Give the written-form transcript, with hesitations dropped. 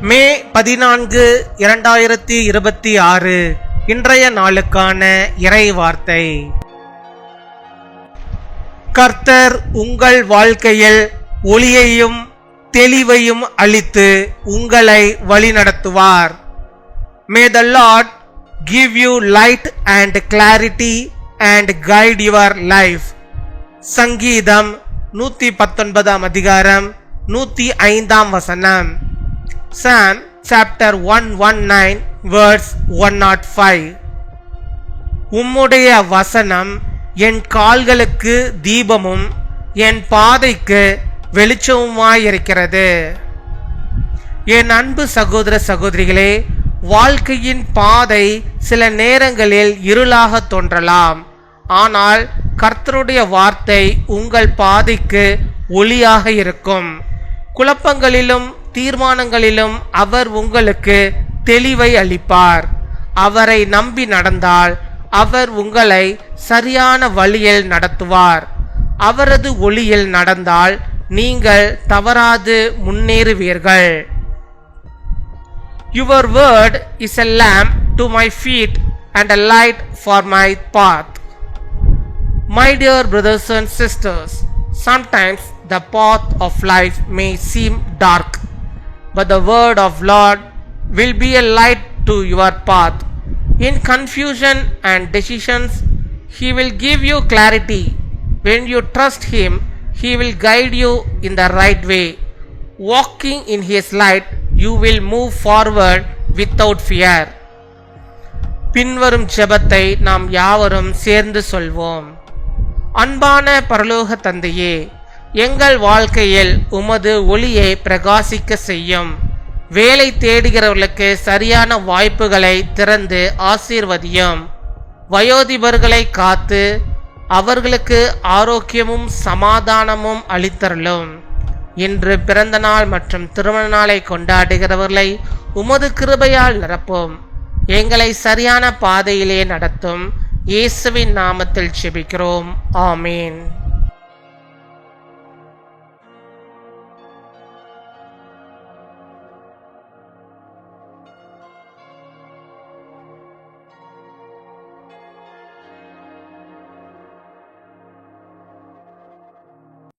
மே 14, 2026 இன்றைய நாளுக்கான இறை வார்த்தை. கர்த்தர் உங்கள் வாழ்க்கையில் ஒளியையும் தெளிவையும் அளித்து உங்களை வழிநடத்துவார். May the Lord give you light and clarity and guide your life. சங்கீதம் 119 அதிகாரம் 105 வசனம். Psalm chapter 119 verse 105. உம்முடைய வசனம் என் கால்களுக்கு தீபமும் என் பாதைக்கு வெளிச்சமுமாயிருக்கிறது. என் அன்பு சகோதர சகோதரிகளே, வாழ்க்கையின் பாதை சில நேரங்களில் இருளாக தோன்றலாம். ஆனால் கர்த்தருடைய வார்த்தை உங்கள் பாதைக்கு ஒளியாக இருக்கும். குழப்பங்களிலும் தீர்மானங்களிலும் அவர் உங்களுக்கு தெளிவை அளிப்பார். அவரை நம்பி நடந்தால் அவர் உங்களை சரியான வழியில் நடத்துவார். அவரது ஒளியில் நடந்தால் நீங்கள் தவறாது முன்னேறுவீர்கள். Your word is a lamp to my feet and a light for my path. My dear brothers and sisters, sometimes the path of life may seem dark, but the word of Lord will be a light to your path. In confusion and decisions, He will give you clarity. When you trust Him, He will guide you in the right way. Walking in His light, you will move forward without fear. பின்வரும் ஜெபத்தை நாம் யாவரும் சேர்ந்து சொல்வோம். அன்பான பரலோக தந்தையே, எங்கள் வாழ்க்கையில் உமது ஒளியை பிரகாசிக்க செய்யும். வேலை தேடுகிறவர்களுக்கு சரியான வாய்ப்புகளை திறந்து ஆசீர்வதியும். வயோதிபர்களை காத்து அவர்களுக்கு ஆரோக்கியமும் சமாதானமும் அளித்தருளும். இன்று பிறந்த நாள் மற்றும் திருமண நாளை கொண்டாடுகிறவர்களை உமது கிருபையால் நிரப்பும். எங்களை சரியான பாதையிலே நடத்தும். இயேசுவின் நாமத்தில் ஜெபிக்கிறோம். ஆமீன்.